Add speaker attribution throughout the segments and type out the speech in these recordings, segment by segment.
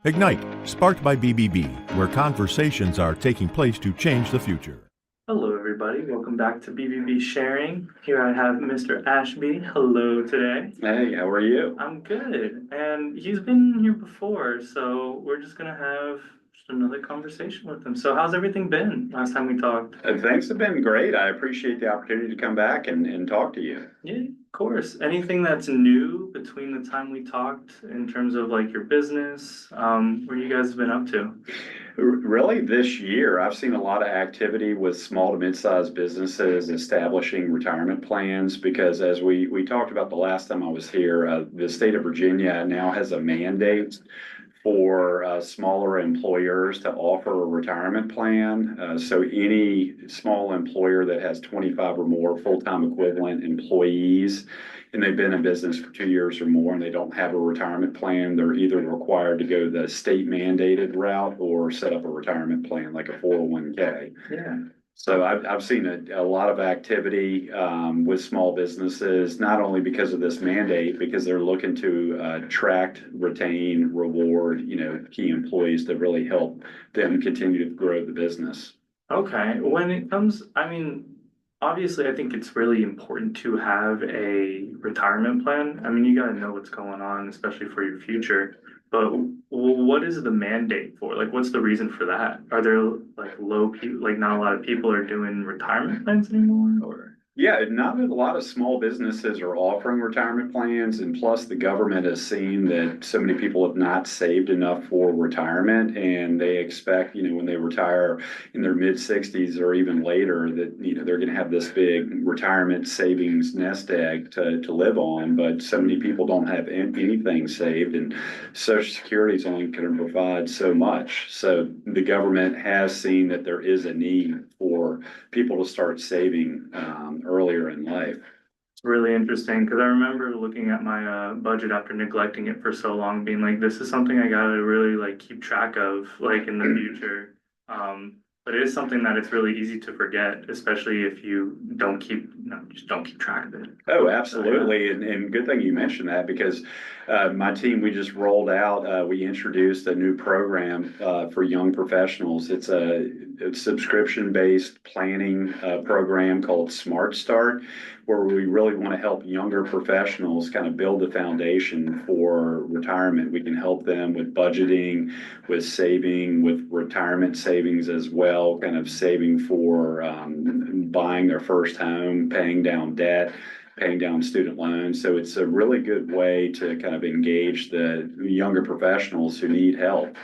Speaker 1: Ignite, sparked by BBB, where conversations are taking place to change the future.
Speaker 2: Hello, everybody. Welcome back to BBB Sharing. Here I have Mr. Ashby. Hello today.
Speaker 3: Hey, how are you?
Speaker 2: I'm good. And he's been here before, so we're just going to have just another conversation with him. So, how's everything been last time we talked?
Speaker 3: Things have been great. I appreciate the opportunity to come back and talk to you.
Speaker 2: Yeah, of course. Anything that's new between the time we talked in terms of like your business? What you guys have been up to?
Speaker 3: Really, this year, I've seen a lot of activity with small to mid-sized businesses establishing retirement plans because as we talked about the last time I was here, the state of Virginia now has a mandate for smaller employers to offer a retirement plan. So any small employer that has 25 or more full-time equivalent employees and they've been in business for 2 years or more and they don't have a retirement plan, they're either required to go the state mandated route or set up a retirement plan like a 401k.
Speaker 2: Yeah.
Speaker 3: So I've seen a lot of activity with small businesses, not only because of this mandate, because they're looking to attract, retain, reward, key employees to really help them continue to grow the business.
Speaker 2: Okay. When it comes, obviously, I think it's really important to have a retirement plan. You got to know what's going on, especially for your future. But what is the mandate for? Like, what's the reason for that? Are there like low people, like not a lot of people are doing retirement plans anymore, or?
Speaker 3: Yeah, not a lot of small businesses are offering retirement plans, and plus the government has seen that so many people have not saved enough for retirement, and they expect, when they retire in their mid-60s or even later, that they're going to have this big retirement savings nest egg to live on. But so many people don't have anything saved, and Social Security is only going to provide so much. So the government has seen that there is a need for people to start saving earlier in life.
Speaker 2: It's really interesting because I remember looking at my budget after neglecting it for so long, being like, this is something I gotta really like keep track of like in the future. But it is something that it's really easy to forget, especially if you don't keep, just don't keep track of it.
Speaker 3: Oh, absolutely. And good thing you mentioned that because my team, we just rolled out, we introduced a new program for young professionals. It's a subscription-based planning program called Smart Start, where we really want to help younger professionals kind of build the foundation for retirement. We can help them with budgeting, with saving, with retirement savings as well, kind of saving for buying their first home, paying down debt, paying down student loans. So it's a really good way to kind of engage the younger professionals who need help.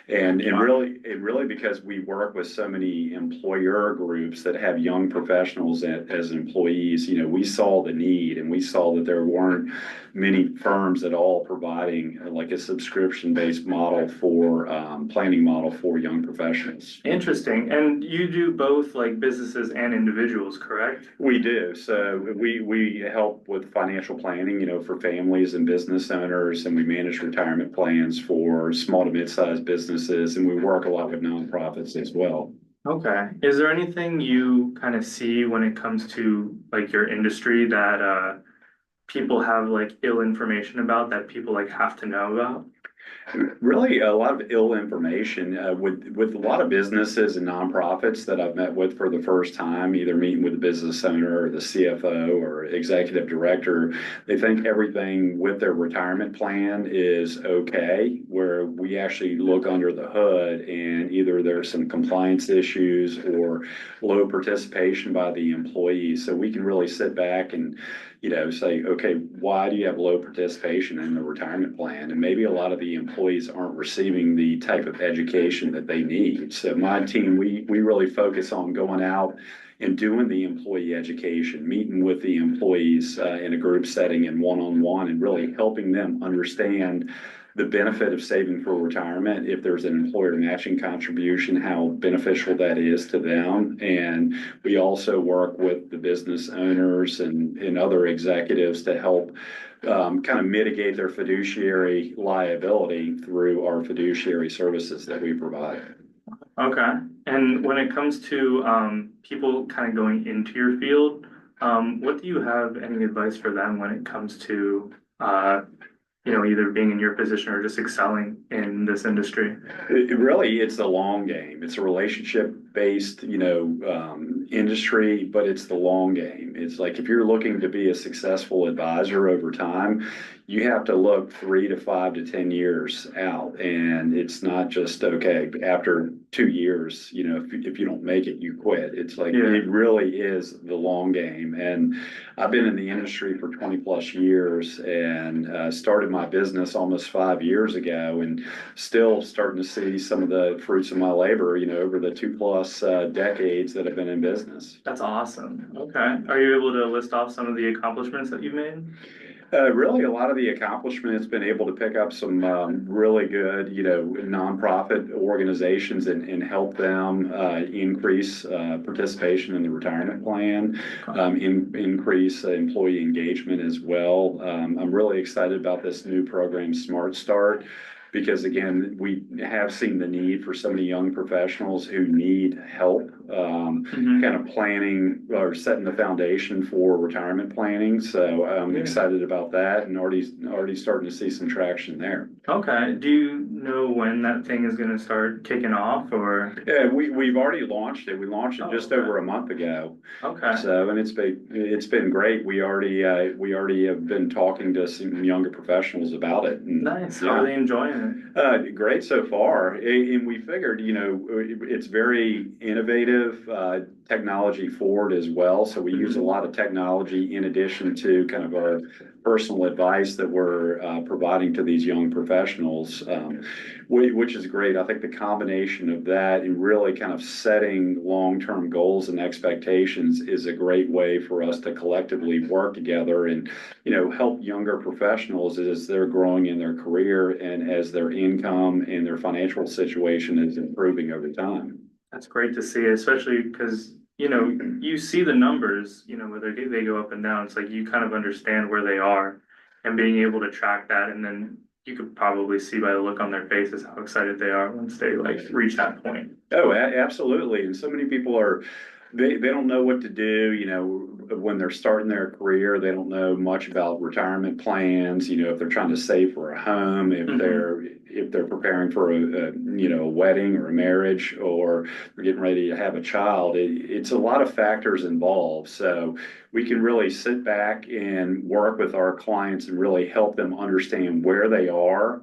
Speaker 3: And really because we work with so many employer groups that have young professionals as employees, we saw the need and we saw that there weren't many firms at all providing like a subscription-based model for planning model for young professionals.
Speaker 2: Interesting. And you do both like businesses and individuals, correct?
Speaker 3: We do. So we help with financial planning, for families and business owners, and we manage retirement plans for small to mid-sized businesses, and we work a lot with nonprofits as well.
Speaker 2: Okay. Is there anything you kind of see when it comes to like your industry that people have like ill information about that people like have to know about?
Speaker 3: Really, a lot of ill information with a lot of businesses and nonprofits that I've met with for the first time, either meeting with the business owner or the CFO or executive director. They think everything with their retirement plan is okay, where we actually look under the hood and either there's some compliance issues or low participation by the employees. So we can really sit back and say, okay, why do you have low participation in the retirement plan? And maybe a lot of the employees aren't receiving the type of education that they need. So my team, we really focus on going out and doing the employee education, meeting with the employees in a group setting and one-on-one and really helping them understand the benefit of saving for retirement, if there's an employer matching contribution, how beneficial that is to them. And we also work with the business owners and other executives to help kind of mitigate their fiduciary liability through our fiduciary services that we provide.
Speaker 2: Okay. And when it comes to people kind of going into your field, what do you have any advice for them when it comes to either being in your position or just excelling in this industry?
Speaker 3: It's the long game. It's a relationship-based, industry, but it's the long game. It's like if you're looking to be a successful advisor over time, you have to look 3 to 5 to 10 years out. And it's not just, okay, after 2 years, if you don't make it, you quit. It's like,
Speaker 2: Yeah.
Speaker 3: it really is the long game. And I've been in the industry for 20 plus years and started my business almost 5 years ago, and still starting to see some of the fruits of my labor, over the 2+ decades that I've been in business.
Speaker 2: That's awesome. Okay. Are you able to list off some of the accomplishments that you've made?
Speaker 3: Really, a lot of the accomplishments, been able to pick up some really good, nonprofit organizations and help them increase participation in the retirement plan, increase employee engagement as well. I'm really excited about this new program, Smart Start, because again, we have seen the need for so many young professionals who need help kind of planning or setting the foundation for retirement planning. So I'm excited about that and already starting to see some traction there.
Speaker 2: Okay. Do you know when that thing is going to start kicking off, or?
Speaker 3: Yeah, we've already launched it. We launched it just over a month ago.
Speaker 2: Okay.
Speaker 3: So, and it's been great. We already have been talking to some younger professionals about it. And,
Speaker 2: Nice. How are they enjoying it?
Speaker 3: Great so far. And we figured, it's very innovative, technology forward as well. So we use a lot of technology in addition to kind of our personal advice that we're providing to these young professionals, which is great. I think the combination of that and really kind of setting long-term goals and expectations is a great way for us to collectively work together and, help younger professionals as they're growing in their career and as their income and their financial situation is improving over time.
Speaker 2: That's great to see, especially because, you see the numbers, whether they go up and down. It's like you kind of understand where they are and being able to track that. And then you could probably see by the look on their faces how excited they are once they reach that point.
Speaker 3: Oh, absolutely. And so many people they don't know what to do, when they're starting their career. They don't know much about retirement plans, if they're trying to save for a home, if they're preparing for a wedding or a marriage, or they're getting ready to have a child. It's a lot of factors involved. So we can really sit back and work with our clients and really help them understand where they are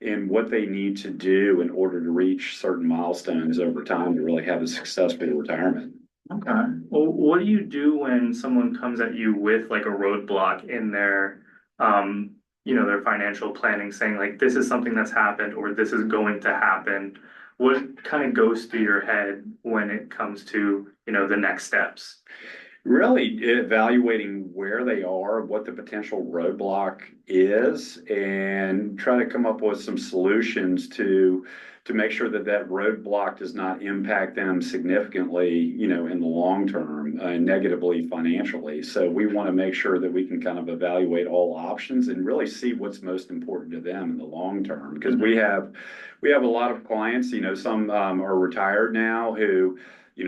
Speaker 3: and what they need to do in order to reach certain milestones over time to really have a successful retirement.
Speaker 2: Okay. Well, what do you do when someone comes at you with like a roadblock in their, their financial planning, saying like, this is something that's happened or this is going to happen? What kind of goes through your head when it comes to, the next steps?
Speaker 3: Really evaluating where they are, what the potential roadblock is, and try to come up with some solutions to make sure that roadblock does not impact them significantly, in the long term, negatively financially. So we want to make sure that we can kind of evaluate all options and really see what's most important to them in the long term. Because we have a lot of clients, some are retired now who,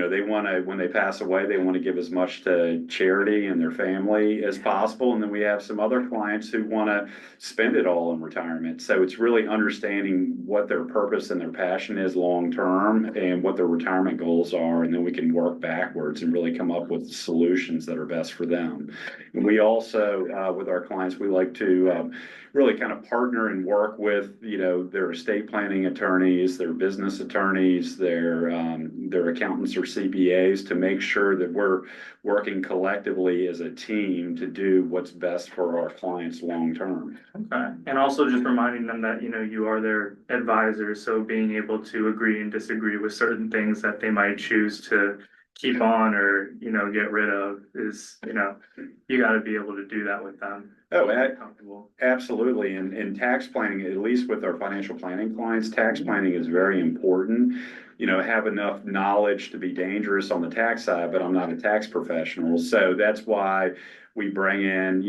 Speaker 3: they want to, when they pass away, they want to give as much to charity and their family as possible. And then we have some other clients who want to spend it all in retirement. So it's really understanding what their purpose and their passion is long term and what their retirement goals are. And then we can work backwards and really come up with solutions that are best for them. And we also, with our clients, we like to really kind of partner and work with, their estate planning attorneys, their business attorneys, their accountants or CPAs to make sure that we're working collectively as a team to do what's best for our clients long term.
Speaker 2: Okay. And also just reminding them that, you are their advisor. So being able to agree and disagree with certain things that they might choose to keep on or, get rid of is, you got to be able to do that with them.
Speaker 3: Oh,
Speaker 2: Comfortable.
Speaker 3: absolutely. And tax planning, at least with our financial planning clients, tax planning is very important. have enough knowledge to be dangerous on the tax side, but I'm not a tax professional. So that's why we bring in,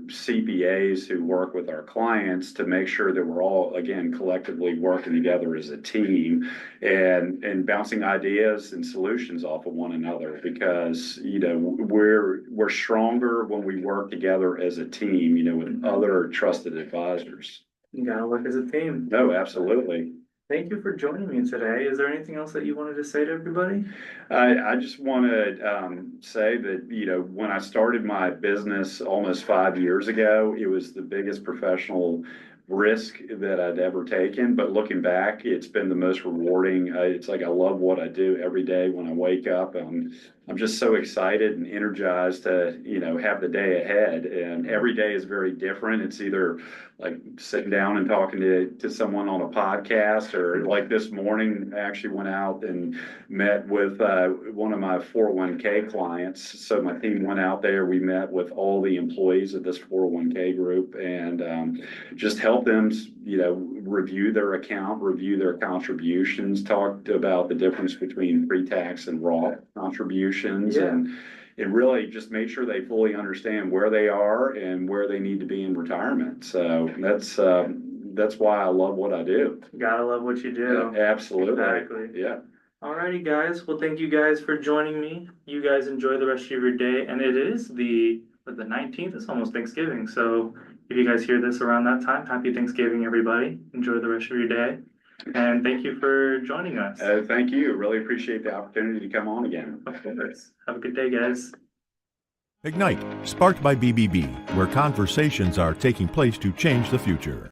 Speaker 3: CPAs who work with our clients to make sure that we're all, again, collectively working together as a team and bouncing ideas and solutions off of one another because, we're stronger when we work together as a team, with other trusted advisors.
Speaker 2: You gotta work as a team.
Speaker 3: No, absolutely.
Speaker 2: Thank you for joining me today. Is there anything else that you wanted to say to everybody?
Speaker 3: I just want to say that, when I started my business almost 5 years ago, it was the biggest professional risk that I'd ever taken. But looking back, it's been the most rewarding. It's like I love what I do every day when I wake up. I'm just so excited and energized to, have the day ahead. And every day is very different. It's either like sitting down and talking to someone on a podcast, or like this morning, I actually went out and met with one of my 401k clients. So my team went out there. We met with all the employees of this 401k group and just helped them, review their account, review their contributions, talked about the difference between pre-tax and Roth contributions, and really just made sure they fully understand where they are and where they need to be in retirement. So that's why I love what I do.
Speaker 2: You gotta love what you do.
Speaker 3: Yeah, absolutely.
Speaker 2: Exactly.
Speaker 3: Yeah.
Speaker 2: Alrighty, guys. Well, thank you guys for joining me. You guys enjoy the rest of your day. And it is the 19th. It's almost Thanksgiving. So if you guys hear this around that time, happy Thanksgiving, everybody. Enjoy the rest of your day. And thank you for joining us.
Speaker 3: Thank you. Really appreciate the opportunity to come on again.
Speaker 2: Of course. Have a good day, guys.
Speaker 1: Ignite, sparked by BBB, where conversations are taking place to change the future.